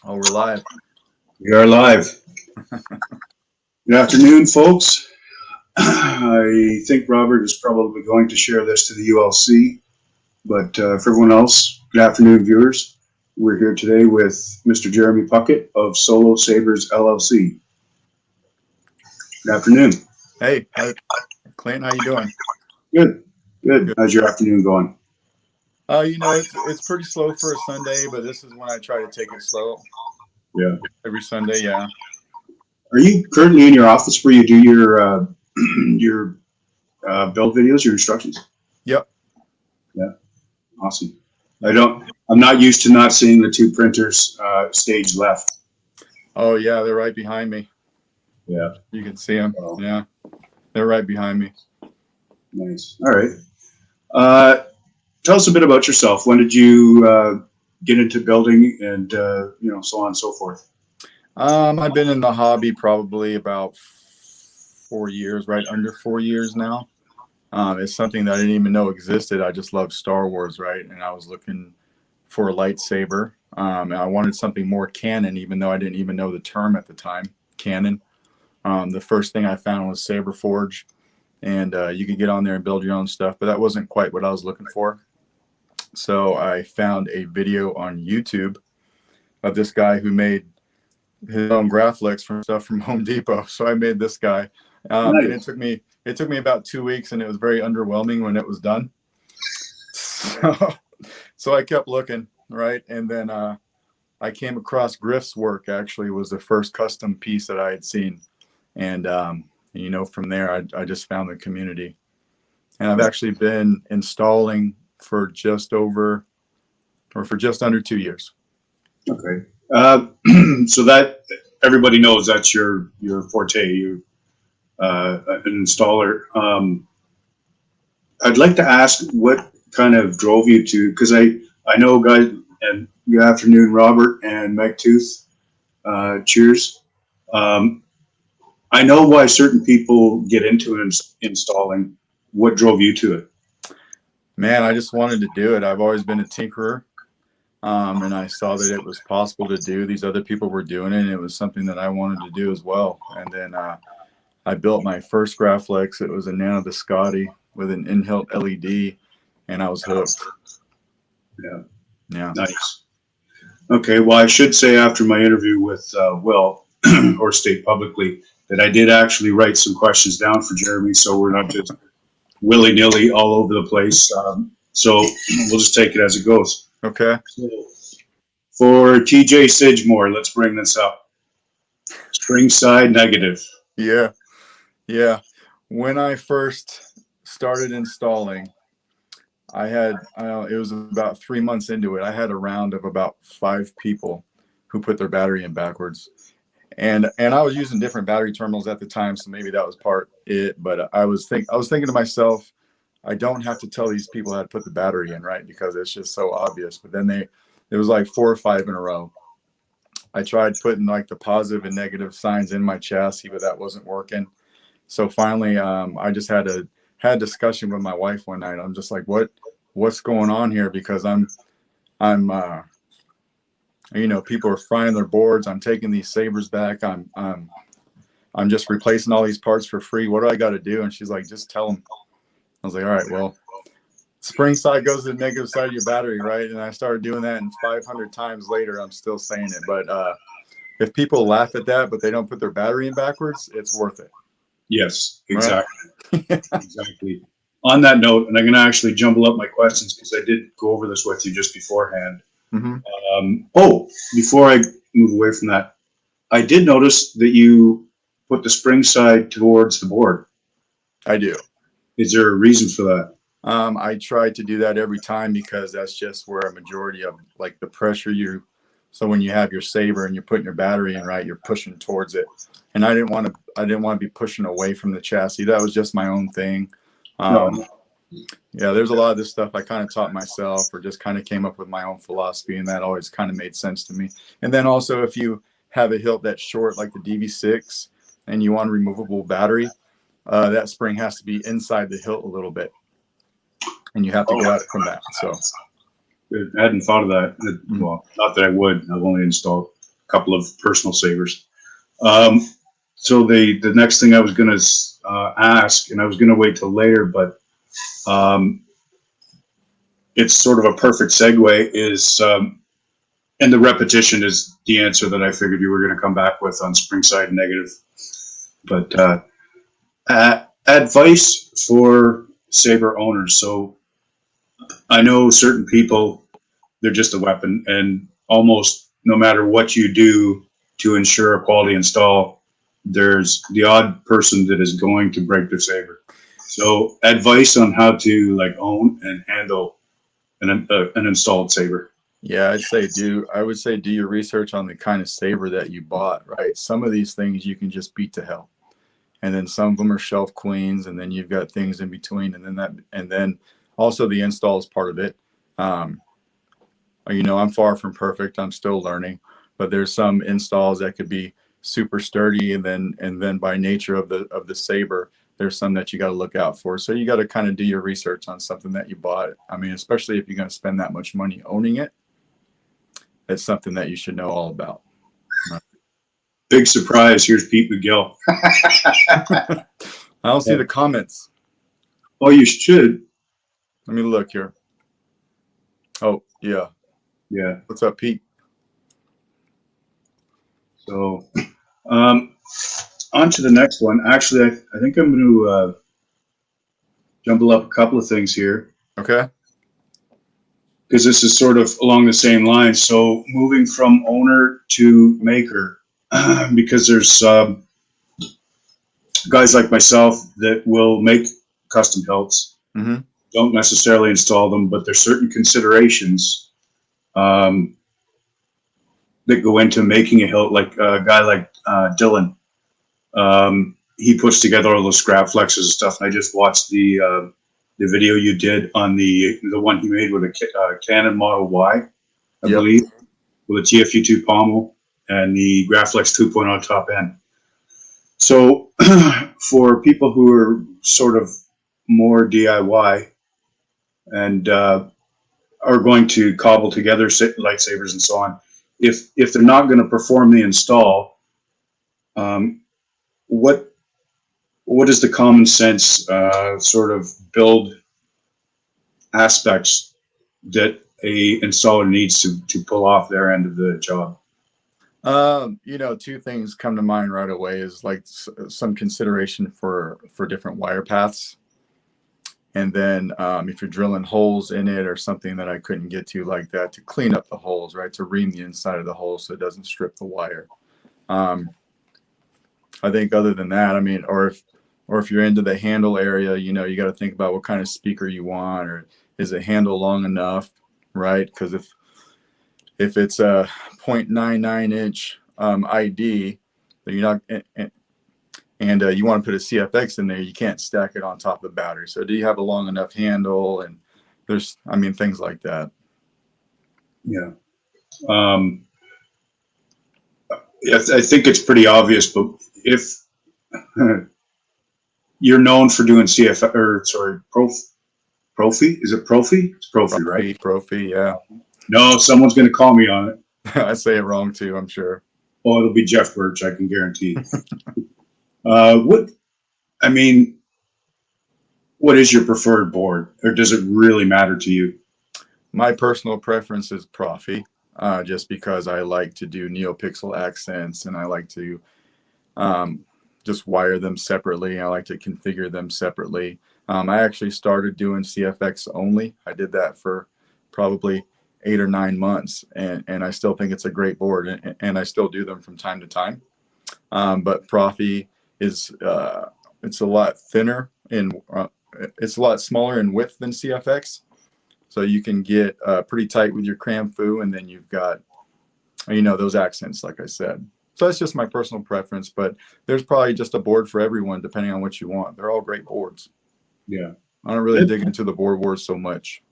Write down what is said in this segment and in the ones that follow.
Oh, we're live. We are live. Good afternoon, folks. I think Robert is probably going to share this to the ULC, but for everyone else, good afternoon, viewers. We're here today with Mr. Jeremy Puckett of Solo Sabers LLC. Good afternoon. Hey, Clint, how you doing? Good, good. How's your afternoon going? It's pretty slow for a Sunday, but this is when I try to take it slow. Yeah. Every Sunday, yeah. Are you currently in your office where you do your build videos, your instructions? Yep. Yeah. Awesome. I'm not used to not seeing the two printers stage left. Oh, yeah, they're right behind me. Yeah. You can see them. Oh. Yeah. They're right behind me. Nice. All right. Tell us a bit about yourself. When did you get into building and, so on and so forth? I've been in the hobby probably about 4 years, right under 4 years now. It's something that I didn't even know existed. I just love Star Wars, right? And I was looking for a lightsaber. And I wanted something more canon, even though I didn't even know the term at the time, canon. The first thing I found was Saber Forge, and you could get on there and build your own stuff, but that wasn't quite what I was looking for. So I found a video on YouTube of this guy who made his own Graphics from stuff from Home Depot. So I made this guy, Nice. and it took me about 2 weeks, and it was very underwhelming when it was done. So I kept looking, right, and then I came across Griff's work. Actually, was the first custom piece that I had seen, and from there I just found the community, and I've actually been installing for just under 2 years. Okay. So that everybody knows that's your forte. You're an installer. I'd like to ask what kind of drove you to, because I know guys, and good afternoon, Robert and Meg Tooth. Cheers. I know why certain people get into installing. What drove you to it? Man, I just wanted to do it. I've always been a tinkerer. And I saw that it was possible to do. These other people were doing it, and it was something that I wanted to do as well. And then I built my first Graphics. It was a Nano Biscotti with an in-hilt LED, and I was hooked. Yeah. Nice. Okay, well, I should say after my interview with Will, or state publicly, that I did actually write some questions down for Jeremy, so we're not just willy-nilly all over the place. So we'll just take it as it goes. Okay. So for TJ Sidgemore, let's bring this up. Spring side negative. Yeah. When I first started installing, it was about 3 months into it. I had a round of about 5 people who put their battery in backwards. And I was using different battery terminals at the time, so maybe that was part it. But I was thinking to myself, I don't have to tell these people how to put the battery in, right? Because it's just so obvious. But then it was like 4 or 5 in a row. I tried putting like the positive and negative signs in my chassis, but that wasn't working. So finally, I just had a discussion with my wife one night. I'm just like, what's going on here? Because people are frying their boards. I'm taking these sabers back. I'm just replacing all these parts for free. What do I got to do? And she's like, just tell them. I was like, all right, well, spring side goes to the negative side of your battery, right? And I started doing that, and 500 times later, I'm still saying it. But if people laugh at that, but they don't put their battery in backwards, it's worth it. Yes, exactly. Right? Exactly. On that note, and I'm going to actually jumble up my questions because I did go over this with you just beforehand. Mm-hmm. Before I move away from that, I did notice that you put the spring side towards the board. I do. Is there a reason for that? I try to do that every time because that's just where a majority of like the pressure so when you have your saber and you're putting your battery in, right, you're pushing towards it. And I didn't want to be pushing away from the chassis. That was just my own thing. Yeah, there's a lot of this stuff I kind of taught myself or just kind of came up with my own philosophy, and that always kind of made sense to me. And then also if you have a hilt that's short like the DV6 and you want a removable battery, that spring has to be inside the hilt a little bit, and you have to go at it from that. So I hadn't thought of that. Well, not that I would. I've only installed a couple of personal sabers. So the next thing I was going to ask, and I was going to wait till later, but it's sort of a perfect segue, is and the repetition is the answer that I figured you were going to come back with on Springside Negative. But advice for saber owners. So I know certain people, they're just a weapon, and almost no matter what you do to ensure a quality install, there's the odd person that is going to break their saber. So advice on how to like own and handle an installed saber. Yeah, I would say do your research on the kind of saber that you bought, right? Some of these things you can just beat to hell. And then some of them are shelf queens, and then you've got things in between, and then also the install is part of it. I'm far from perfect. I'm still learning, but there's some installs that could be super sturdy, and then by nature of the saber, there's some that you got to look out for. So you got to kind of do your research on something that you bought. I mean, especially if you're going to spend that much money owning it, it's something that you should know all about. Big surprise. Here's Pete McGill. I don't see the comments. Oh, you should. Let me look here. Oh, yeah. Yeah. What's up, Pete? So, on to the next one. Actually, I think I'm going to jumble up a couple of things here. Okay. Because this is sort of along the same lines. So, moving from owner to maker, because there's guys like myself that will make custom hilts, don't necessarily install them, but there's certain considerations that go into making a hilt. Like a guy like Dylan, he puts together all those scrap flexes and stuff. And I just watched the video you did on the one he made with a Canon Model Y, I believe, with a TFU2 pommel and the Graflex 2.0 top end. So for people who are sort of more DIY and are going to cobble together lightsabers and so on, if they're not going to perform the install, what is the common sense sort of build aspects that a installer needs to pull off their end of the job? Two things come to mind right away is like some consideration for different wire paths. And then if you're drilling holes in it or something that I couldn't get to like that, to clean up the holes, right? To ream the inside of the hole so it doesn't strip the wire. I think other than that, I mean, or if you're into the handle area, you got to think about what kind of speaker you want, or is it handle long enough, right? Because if it's a 0.99 inch ID, then you're not, and you want to put a CFX in there, you can't stack it on top of the battery. So do you have a long enough handle? And there's, things like that. Yeah. I think it's pretty obvious, but if you're known for doing Profi, is it Profi? It's Profi, right? Profi, yeah. No, someone's going to call me on it. I say it wrong too, I'm sure. Oh, it'll be Jeff Birch, I can guarantee. What is your preferred board, or does it really matter to you? My personal preference is Profi, just because I like to do NeoPixel accents, and I like to just wire them separately. I like to configure them separately. I actually started doing CFX only. I did that for probably 8 or 9 months, and I still think it's a great board, and I still do them from time to time. But Profi is it's a lot thinner and it's a lot smaller in width than CFX, so you can get pretty tight with your cram fu, and then you've got those accents, like I said. So that's just my personal preference, but there's probably just a board for everyone depending on what you want. They're all great boards. Yeah, I don't really dig into the board wars so much.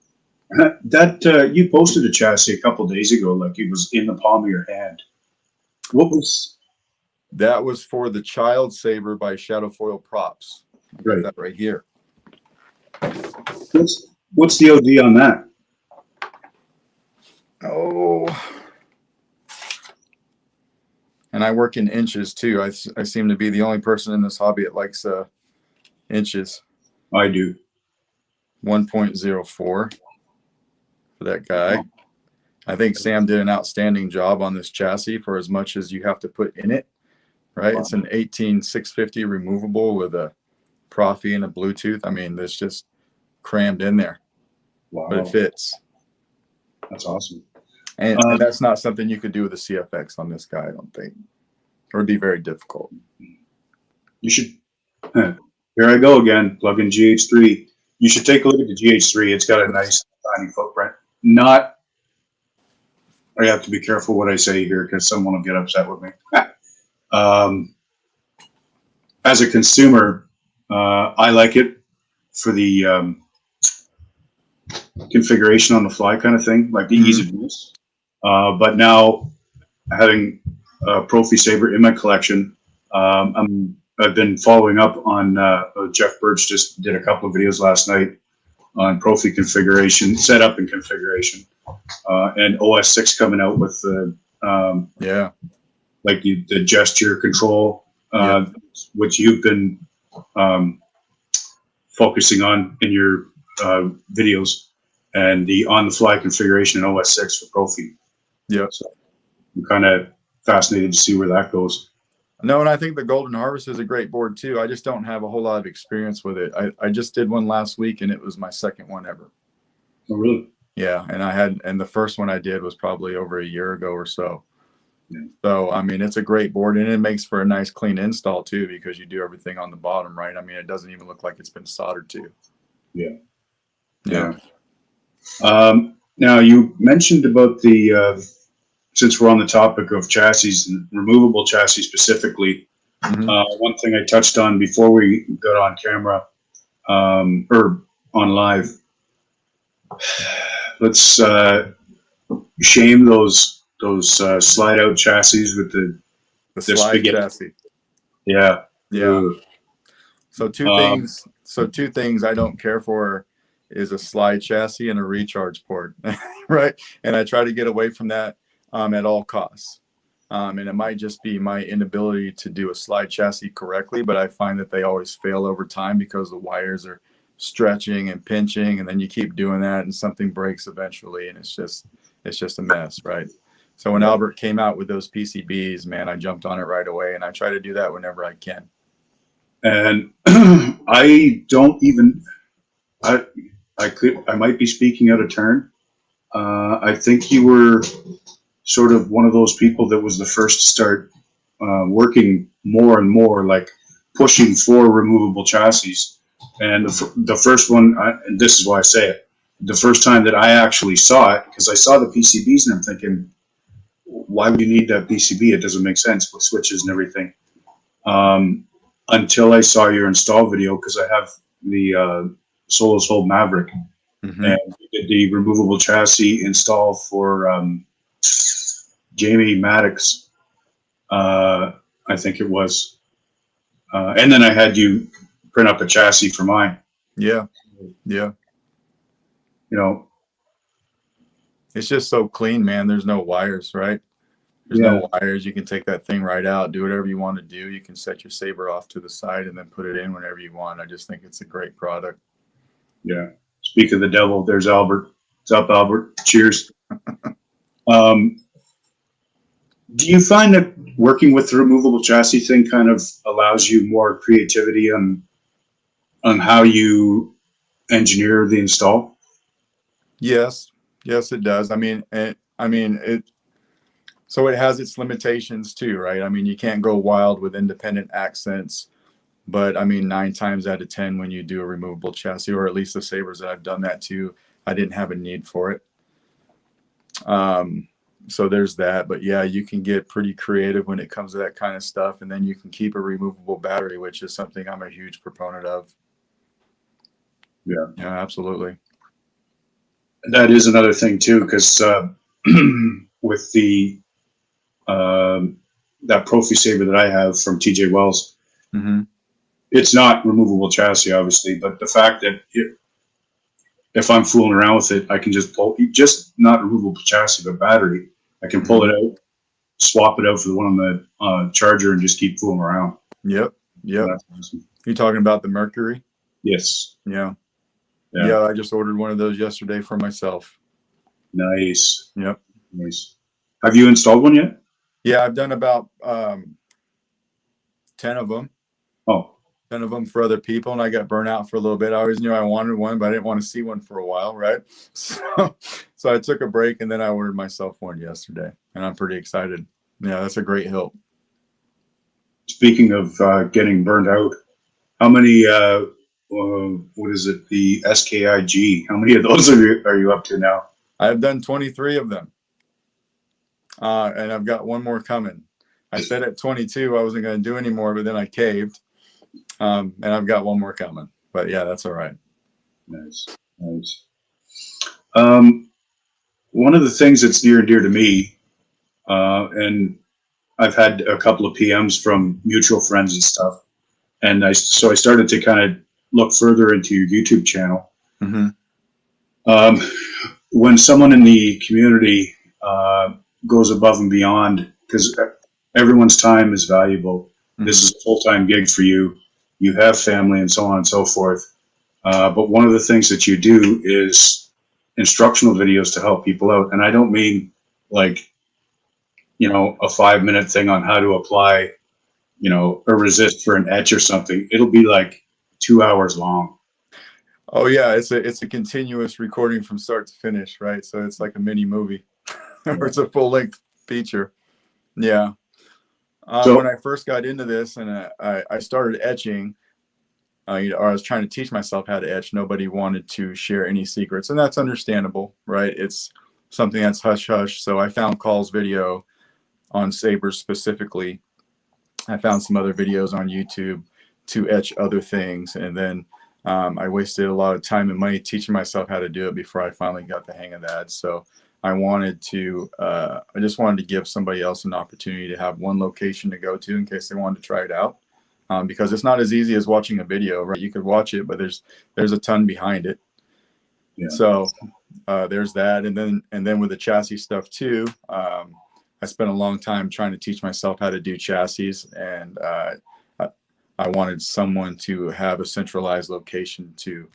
That you posted a chassis a couple days ago, like it was in the palm of your hand. What was that? Was for the Child Saber by Shadow Foil Props. Right. That right here. What's the OD on that? Oh, and I work in inches too. I seem to be the only person in this hobby that likes inches. I do. 1.04 for that guy. Oh, I think Sam did an outstanding job on this chassis for as much as you have to put in it, right? wow. It's an 18650 removable with a Profi and a Bluetooth. I mean, it's just crammed in there, but it Wow. fits. That's awesome. And that's not something you could do with a CFX on this guy, I don't think. Or it'd be very difficult. You should, here I go again, plug in GH3. You should take a look at the GH3. It's got a nice tiny footprint. Not, I have to be careful what I say here because someone will get upset with me. As a consumer, I like it for the configuration on the fly kind of thing, like the ease of use. But now having a Profi Saber in my collection, I've been following up on Jeff Birch just did a couple of videos last night on Profi configuration, setup and configuration, and OS 6 coming out with the like the gesture control, which you've been focusing on in your videos, and the on-the-fly configuration in OS 6 for Profi. Yeah. So I'm kind of fascinated to see where that goes. No, and I think the Golden Harvest is a great board too. I just don't have a whole lot of experience with it. I just did one last week and it was my second one ever. Oh, really? Yeah. And the first one I did was probably over a year ago or so. Yeah. So, I mean, it's a great board and it makes for a nice clean install too, because you do everything on the bottom, right? I mean, it doesn't even look like it's been soldered to. Yeah. Yeah. Now you mentioned about the, since we're on the topic of chassis and removable chassis specifically, one thing I touched on before we got on camera, or on live, let's shame those slide out chassis with the slide spigot chassis. Yeah. So two things I don't care for is a slide chassis and a recharge port, right? And I try to get away from that at all costs. And it might just be my inability to do a slide chassis correctly, but I find that they always fail over time because the wires are stretching and pinching, and then you keep doing that and something breaks eventually, and it's just a mess, right? So when Albert came out with those PCBs, man, I jumped on it right away, and I try to do that whenever I can. And I don't even, I might be speaking out of turn. I think you were sort of one of those people that was the first to start working more and more, like pushing for removable chassis. And the first one, and this is why I say it, the first time that I actually saw it, because I saw the PCBs and I'm thinking, why would you need that PCB? It doesn't make sense with switches and everything. Until I saw your install video, because I have the Solo Sabers Maverick, and we did the removable chassis install for Jamie Maddox, I think it was. And then I had you print up a chassis for mine. Yeah. You know, it's just so clean, man. There's no wires, right? There's no wires. You can take that thing right out, do whatever you want to do. You can set your Saber off to the side and then put it in whenever you want. I just think it's a great product. Yeah. Speak of the devil, there's Albert. What's up, Albert? Cheers. Do you find that working with the removable chassis thing kind of allows you more creativity on how you engineer the install? Yes, it does. I mean, so it has its limitations too, right? I mean, you can't go wild with independent accents, but I mean, 9 times out of 10, when you do a removable chassis, or at least the Sabers that I've done that to, I didn't have a need for it. So there's that, but yeah, you can get pretty creative when it comes to that kind of stuff. And then you can keep a removable battery, which is something I'm a huge proponent of. Yeah, absolutely. That is another thing too, because with the that Profi Saber that I have from TJ Wells, it's not removable chassis, obviously, but the fact that if I'm fooling around with it, I can just pull, just not removable chassis, but battery. I can pull it out, swap it out for the one on the charger, and just keep fooling around. Yep. So Yep. that's awesome. You talking about the Mercury? Yes. Yeah. Yeah. Yeah. I just ordered one of those yesterday for myself. Nice. Yep. Nice. Have you installed one yet? Yeah. I've done about 10 of them. Oh. 10 of them for other people, and I got burnt out for a little bit. I always knew I wanted one, but I didn't want to see one for a while, right? So I took a break, and then I ordered myself one yesterday, and I'm pretty excited. Yeah, that's a great help. Speaking of getting burned out, how many, what is it, the SKIG, how many of those are you up to now? I've done 23 of them, and I've got one more coming. I said at 22 I wasn't going to do any more, but then I caved, and I've got one more coming. But yeah, that's all right. Nice. Nice. One of the things that's near and dear to me, and I've had a couple of PMs from mutual friends and stuff, and so I started to kind of look further into your YouTube channel. Mm-hmm. When someone in the community goes above and beyond, because everyone's time is valuable. Mm-hmm. This is a full-time gig for you. You have family and so on and so forth. But one of the things that you do is instructional videos to help people out. And I don't mean like, a 5-minute thing on how to apply, a resist for an etch or something. It'll be like 2 hours long. Oh yeah, it's a continuous recording from start to finish, right? So it's like a mini movie, or it's a full length feature. Yeah. When I first got into this and I started etching, or I was trying to teach myself how to etch, nobody wanted to share any secrets, and that's understandable, right? It's something that's hush hush. So I found Call's video on sabers specifically. I found some other videos on YouTube to etch other things, and then I wasted a lot of time and money teaching myself how to do it before I finally got the hang of that. So I just wanted to give somebody else an opportunity to have one location to go to in case they wanted to try it out. Because it's not as easy as watching a video, right? You could watch it, but there's a ton behind it. Yeah. So there's that, and then with the chassis stuff too. I spent a long time trying to teach myself how to do chassis, and I wanted someone to have a centralized location to,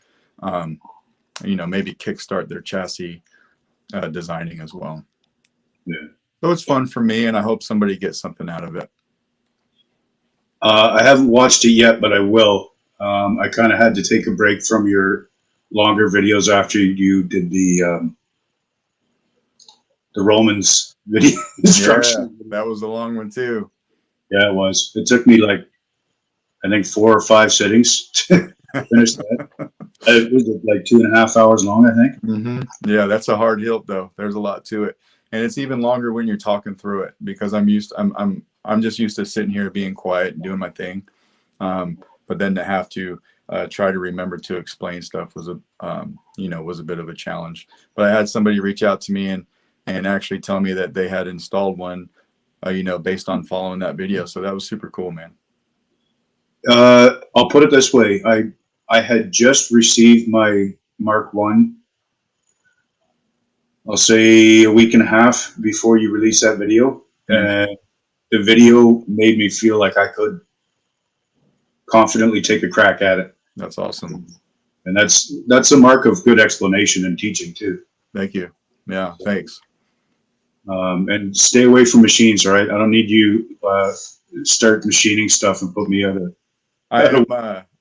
maybe kickstart their chassis designing as well. Yeah. So it's fun for me, and I hope somebody gets something out of it. I haven't watched it yet, but I will. I kind of had to take a break from your longer videos after you did the Romans video instruction. Yeah, that was a long one too. Yeah, it was. It took me I think 4 or 5 sittings to finish that. It was like 2.5 hours long, I think. Mm-hmm. Yeah, that's a hard hill though. There's a lot to it, and it's even longer when you're talking through it because I'm just used to sitting here being quiet and doing my thing, but then to have to try to remember to explain stuff was a bit of a challenge. But I had somebody reach out to me and actually tell me that they had installed one, based on following that video. So that was super cool, man. I'll put it this way. I had just received my Mark 1, I'll say a week and a half before you release that video. And the video made me feel like I could confidently take a crack at it. That's awesome. And that's a mark of good explanation and teaching too. Thank you. Yeah, thanks. And stay away from machines, all right? I don't need you start machining stuff and put me out of.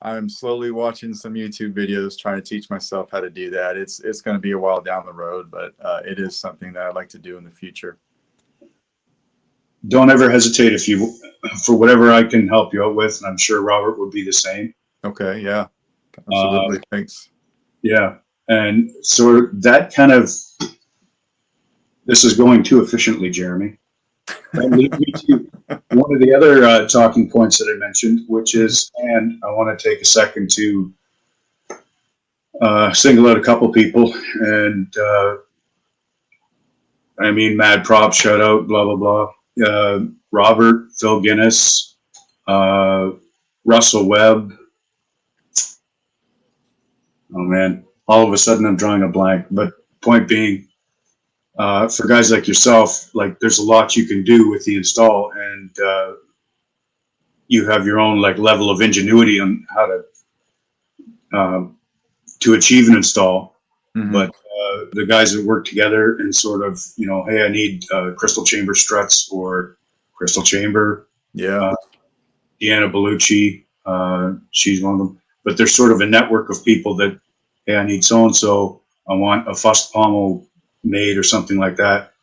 I'm slowly watching some YouTube videos trying to teach myself how to do that. It's going to be a while down the road, but it is something that I'd like to do in the future. Don't ever hesitate for whatever I can help you out with, and I'm sure Robert would be the same. Okay, yeah, absolutely. Thanks. Yeah, and so that kind of, this is going too efficiently, Jeremy. That leads me to one of the other talking points that I mentioned, which is, and I want to take a second to single out a couple people, and mad props, shout out, blah, blah, blah. Robert, Phil Guinness, Russell Webb. Oh man, all of a sudden I'm drawing a blank. But point being, for guys like yourself, like there's a lot you can do with the install, and you have your own like level of ingenuity on how to achieve an install. Mhm. But the guys that work together and sort of, you know, hey, I need crystal chamber struts or crystal chamber. Yeah. Deanna Bellucci, she's one of them. But there's sort of a network of people that, hey, I need so and so. I want a fussed pommel made or something like that.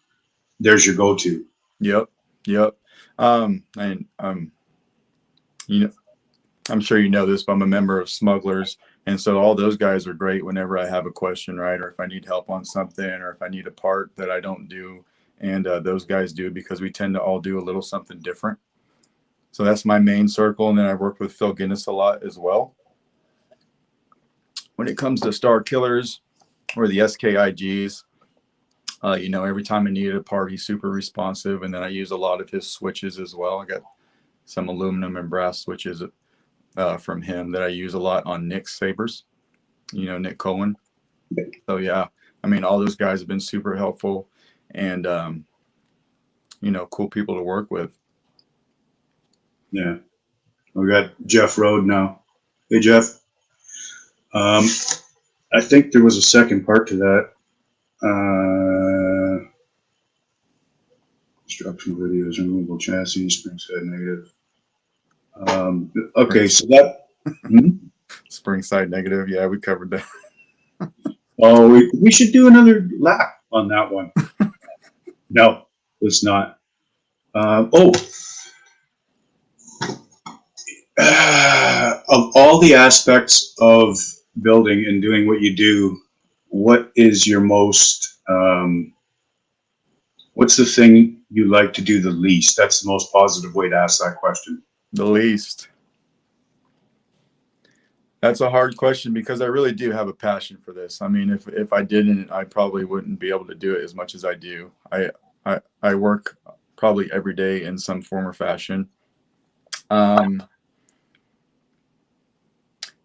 There's your go-to. Yep. Yep. And you know, I'm sure you know this, but I'm a member of Smugglers, and so all those guys are great whenever I have a question, right? Or if I need help on something, or if I need a part that I don't do, and those guys do, because we tend to all do a little something different. So that's my main circle, and then I work with Phil Guinness a lot as well. When it comes to Star Killers or the SKIGs, you know, every time I needed a part, he's super responsive, and then I use a lot of his switches as well. I got some aluminum and brass switches from him that I use a lot on Nick's Sabers, you know, Nick Cohen. So yeah, I mean, all those guys have been super helpful, and you know, cool people to work with. Yeah. We got Jeff Rode now. Hey, Jeff. I think there was a second part to that. Instructional videos, removable chassis, spring side negative. Okay, so that. Spring side negative. Yeah, we covered that. Oh, we should do another lap on that one. No, let's not. Of all the aspects of building and doing what you do, what is your most, what's the thing you like to do the least? That's the most positive way to ask that question. The least. That's a hard question because I really do have a passion for this. I mean, if I didn't, I probably wouldn't be able to do it as much as I do. I work probably every day in some form or fashion.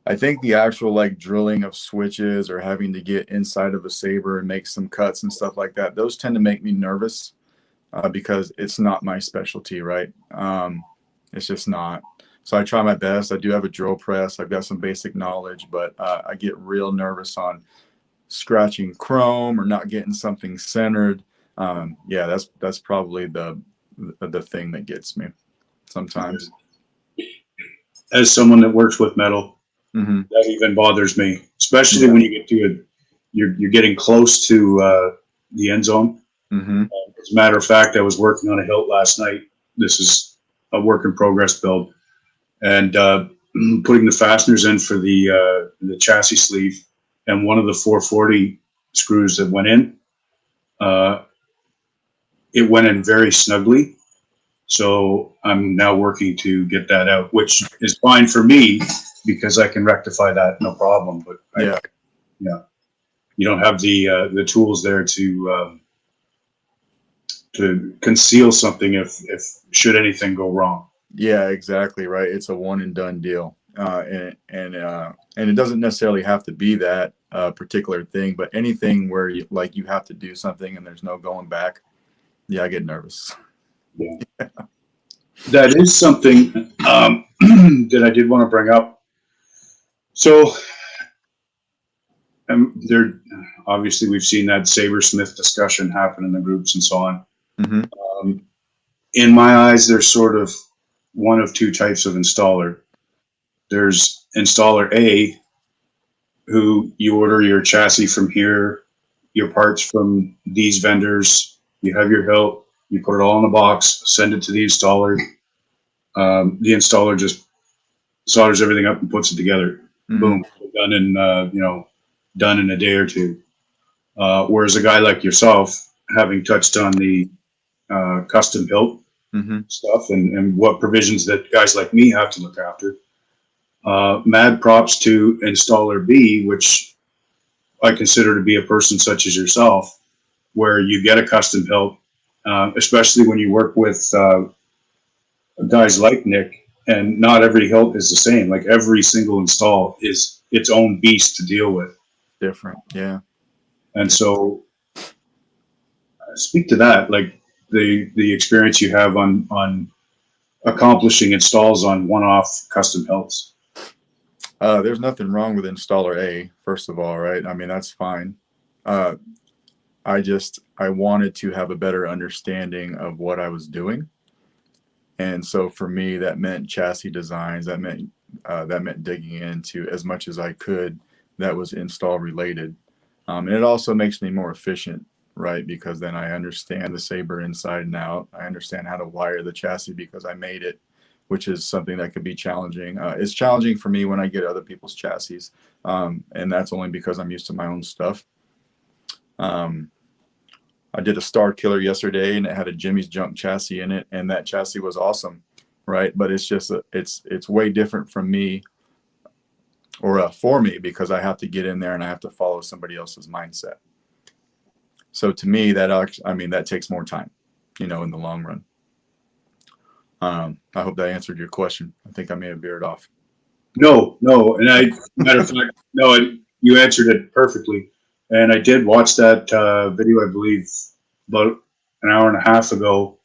I think the actual like drilling of switches or having to get inside of a saber and make some cuts and stuff like that, those tend to make me nervous because it's not my specialty, right? It's just not. So I try my best. I do have a drill press. I've got some basic knowledge, but I get real nervous on scratching chrome or not getting something centered. Yeah, that's probably the thing that gets me sometimes. As someone that works with metal, Mm-hmm. that even bothers me, especially when you get to it, you're getting close to the end zone. Mm-hmm. As a matter of fact, I was working on a hilt last night. This is a work in progress build, and putting the fasteners in for the chassis sleeve, and one of the 440 screws that went in, it went in very snugly. So I'm now working to get that out, which is fine for me because I can rectify that, no problem. But Yeah. You don't have the tools there to conceal something if should anything go wrong. Yeah, exactly right. It's a one and done deal, and it doesn't necessarily have to be that particular thing, but anything where you have to do something and there's no going back. Yeah, I get nervous. Yeah. That is something that I did want to bring up. So there, obviously, we've seen that sabersmith discussion happen in the groups and so on. Mm-hmm. In my eyes, there's sort of one of two types of installer. There's installer A, who you order your chassis from here, your parts from these vendors, you have your hilt, you put it all in a box, send it to the installer. The installer just solders everything up and puts it together. Mm-hmm. Boom, done in done in a day or two. Whereas a guy like yourself, having touched on the custom hilt Mm-hmm. stuff and what provisions that guys like me have to look after, mad props to installer B, which I consider to be a person such as yourself, where you get a custom hilt, especially when you work with guys like Nick, and not every hilt is the same. Like every single install is its own beast to deal with. different. Yeah. And so speak to that, like the experience you have on accomplishing installs on one-off custom hills. There's nothing wrong with installer A, first of all, right? I mean, that's fine. Uh, I wanted to have a better understanding of what I was doing. And so for me, that meant chassis designs. That meant digging into as much as I could that was install related. And it also makes me more efficient, right? Because then I understand the Saber inside and out. I understand how to wire the chassis because I made it, which is something that could be challenging. It's challenging for me when I get other people's chassis, and that's only because I'm used to my own stuff. I did a Star Killer yesterday, and it had a Jimmy's Junk chassis in it, and that chassis was awesome, right? But it's just it's way different from me or for me because I have to get in there and I have to follow somebody else's mindset. So to me, that takes more time, in the long run. I hope that answered your question. I think I may have veered off. No, and matter of fact, no, you answered it perfectly. And I did watch that video, I believe, about an hour and a half ago.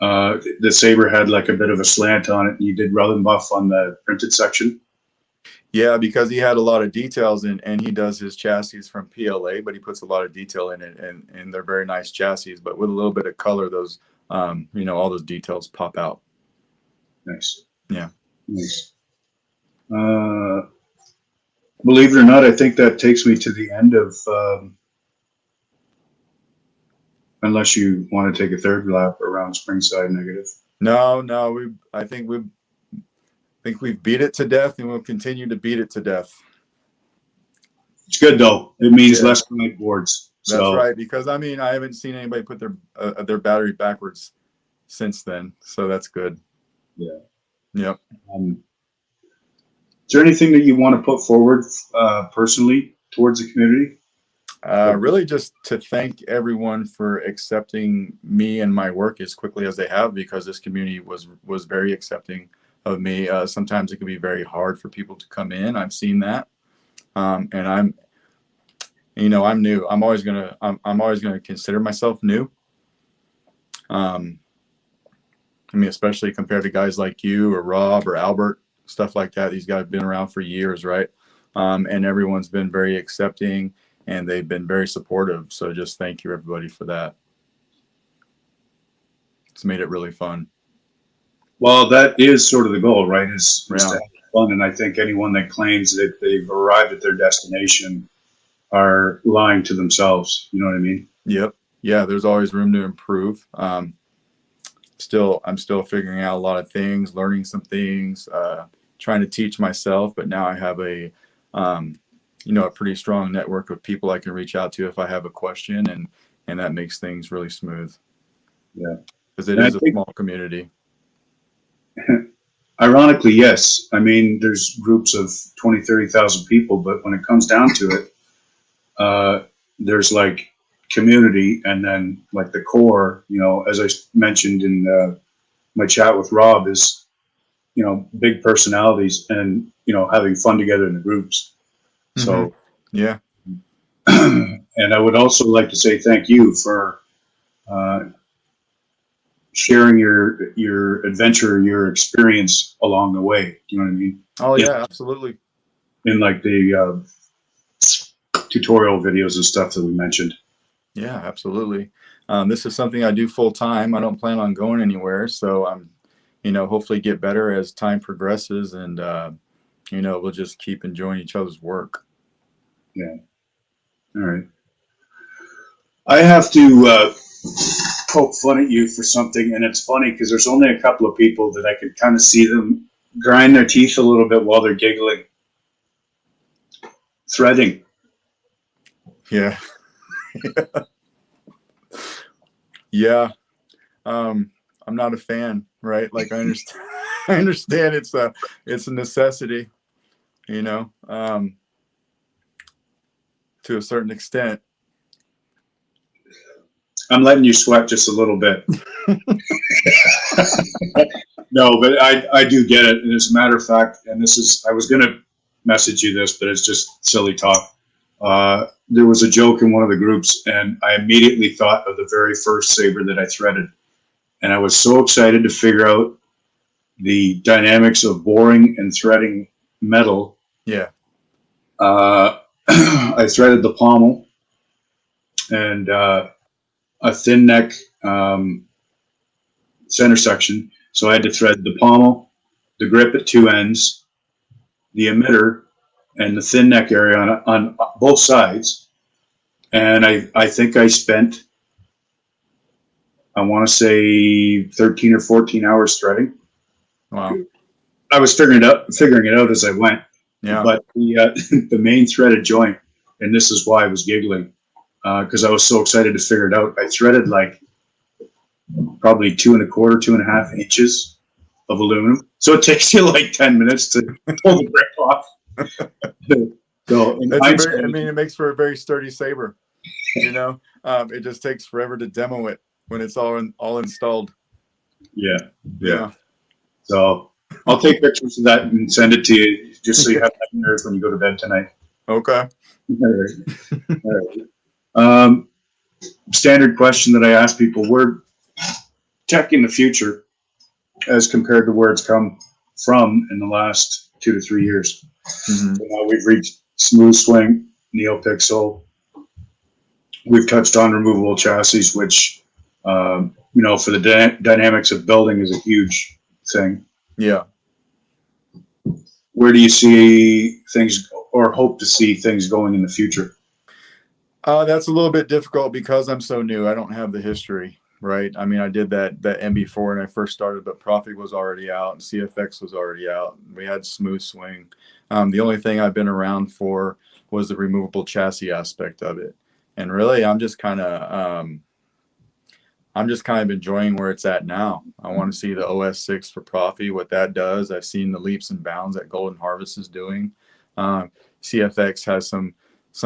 The Saber had like a bit of a slant on it, and you did rub and buff on the printed section. Yeah, because he had a lot of details and he does his chassis from PLA, but he puts a lot of detail in it, and they're very nice chassis. But with a little bit of color, those all those details pop out. Nice. Yeah. Nice. Believe it or not, I think that takes me to the end of. Unless you want to take a third lap around Springside Negative. No, I think we've beat it to death, and we'll continue to beat it to death. It's good though. It means less boards. That's right, because I haven't seen anybody put their battery backwards since then, so that's good. Yeah. Yep. Is there anything that you want to put forward personally towards the community? Really just to thank everyone for accepting me and my work as quickly as they have, because this community was very accepting of me. Sometimes it can be very hard for people to come in. I've seen that. And I'm new. I'm always gonna consider myself new. Especially compared to guys like you or Rob or Albert, stuff like that. These guys have been around for years, right? And everyone's been very accepting, and they've been very supportive. So just thank you, everybody, for that. It's made it really fun. Well, that is sort of the goal, right? Is to have fun. And I think anyone that claims that they've arrived at their destination are lying to themselves. You know what I mean? Yep. Yeah, there's always room to improve. I'm still figuring out a lot of things, learning some things, trying to teach myself. But now I have a pretty strong network of people I can reach out to if I have a question, and that makes things really smooth. Yeah, because it is a small community. Ironically, yes. I mean, there's groups of 20, 30,000 people, but when it comes down to it, there's like community, and then like the core, as I mentioned in my chat with Rob, is, big personalities and, having fun together in the groups. Mm-hmm. So, yeah. And I would also like to say thank you for sharing your adventure, your experience along the way. You know what I mean? Oh yeah, absolutely. In like the tutorial videos and stuff that we mentioned. Yeah, absolutely. This is something I do full time. I don't plan on going anywhere, so I'm, hopefully get better as time progresses, and we'll just keep enjoying each other's work. Yeah. All right. I have to poke fun at you for something, and it's funny because there's only a couple of people that I could kind of see them grind their teeth a little bit while they're giggling. Threading. Yeah. Yeah. I'm not a fan, right? Like I understand it's a necessity, to a certain extent. I'm letting you sweat just a little bit. No, but I do get it. And as a matter of fact, and I was going to message you this, but it's just silly talk. there was a joke in one of the groups, and I immediately thought of the very first saber that I threaded. And I was so excited to figure out the dynamics of boring and threading metal. Yeah. I threaded the pommel and a thin neck center section. So I had to thread the pommel, the grip at two ends, the emitter, and the thin neck area on both sides. And I think I spent, I want to say 13 or 14 hours threading. Wow. I was figuring it out as I went. Yeah. But the the main threaded joint, and this is why I was giggling, because I was so excited to figure it out. I threaded like probably 2¼ to 2½ inches of aluminum. So it takes you like 10 minutes to pull the grip off. So it makes for a very sturdy saber. You know, it just takes forever to demo it when it's all installed. Yeah. So I'll take pictures of that and send it to you, just so you have that nerve when you go to bed tonight. Okay. All right. Standard question that I ask people: where tech in the future, as compared to where it's come from in the last 2 to 3 years? Mm-hmm. So now we've reached smooth swing, NeoPixel. We've touched on removable chassis, which for the dynamics of building is a huge thing. Yeah. Where do you see things, or hope to see things going in the future? That's a little bit difficult because I'm so new. I don't have the history, right? I mean, I did that MB4 when I first started, but Profit was already out and CFX was already out. We had Smooth Swing. The only thing I've been around for was the removable chassis aspect of it. And really, I'm just kind of enjoying where it's at now. I want to see the OS6 for Profit, what that does. I've seen the leaps and bounds that Golden Harvest is doing. CFX has some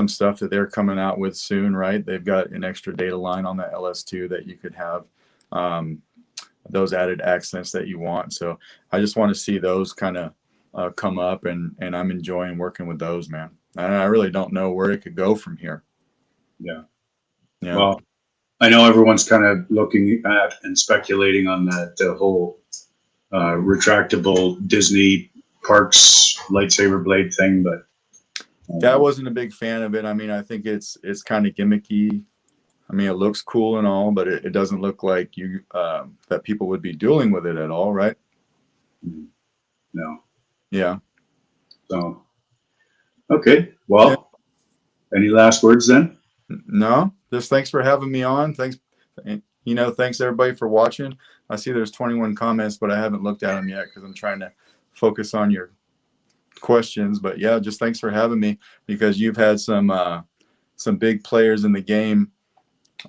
stuff that they're coming out with soon, right? They've got an extra data line on the LS2 that you could have those added accents that you want. So I just want to see those kind of come up, and I'm enjoying working with those, man. And I really don't know where it could go from here. Yeah. Well, I know everyone's kind of looking at and speculating on the whole retractable Disney Parks lightsaber blade thing, but I wasn't a big fan of it. I mean, I think it's kind of gimmicky. I mean, it looks cool and all, but it doesn't look like that people would be dueling with it at all, right? No. Yeah. So, okay. Well, any last words then? No, just thanks for having me on. Thanks everybody for watching. I see there's 21 comments, but I haven't looked at them yet because I'm trying to focus on your questions. But yeah, just thanks for having me, because you've had some big players in the game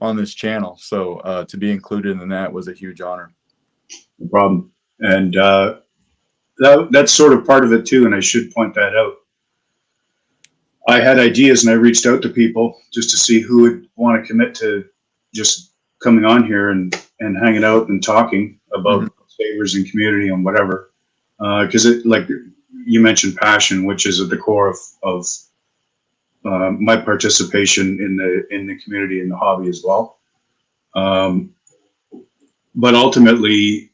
on this channel. So to be included in that was a huge honor. No problem. And that's sort of part of it too. And I should point that out. I had ideas and I reached out to people just to see who would want to commit to just coming on here and hanging out and talking about sabers and community and whatever. Because it, like you mentioned, passion, which is at the core of my participation in the community and the hobby as well. But ultimately,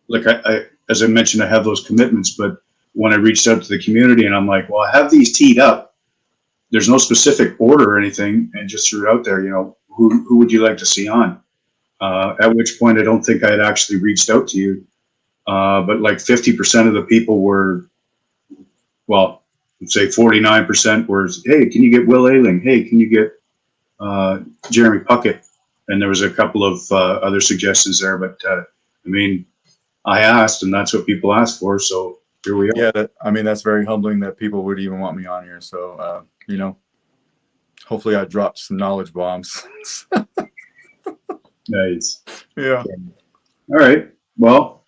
like I as I mentioned, I have those commitments, but when I reached out to the community and I'm like, well, I have these teed up. There's no specific order or anything, and just threw it out there, who would you like to see on? At which point I don't think I had actually reached out to you. But like 50% of the people were, well, let's say 49% were, hey, can you get Will Ayling? Hey, can you get Jeremy Puckett? And there was a couple of other suggestions there, but I mean, I asked, and that's what people asked for, so here we are. Yeah, that's very humbling that people would even want me on here. So, hopefully I dropped some knowledge bombs. Nice. Yeah. All right. Well,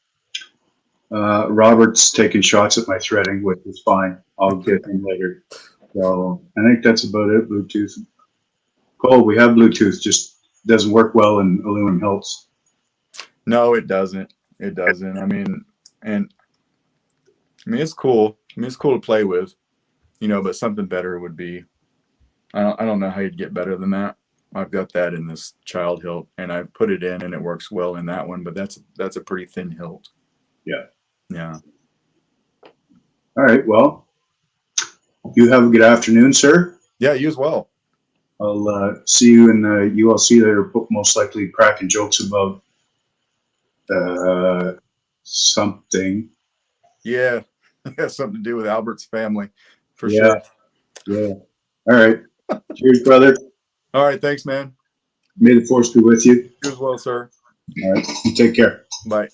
Robert's taking shots at my threading, which is fine. I'll get him later. So I think that's about it. Bluetooth. Cole, we have Bluetooth, just doesn't work well in aluminum hilts. No, it doesn't. It doesn't. I mean, it's cool. I mean, it's cool to play with. but something better would be, I don't know how you'd get better than that. I've got that in this child hilt, and I put it in, and it works well in that one. But that's a pretty thin hilt. Yeah. Yeah. All right. Well, you have a good afternoon, sir. Yeah. You as well. I'll see you in the ULC. They're most likely cracking jokes about something. Yeah. It has something to do with Albert's family, for Yeah. sure. Yeah. All right. Cheers, brother. All right. Thanks, man. May the force be with you. You as well, sir. All right. You take care. Bye.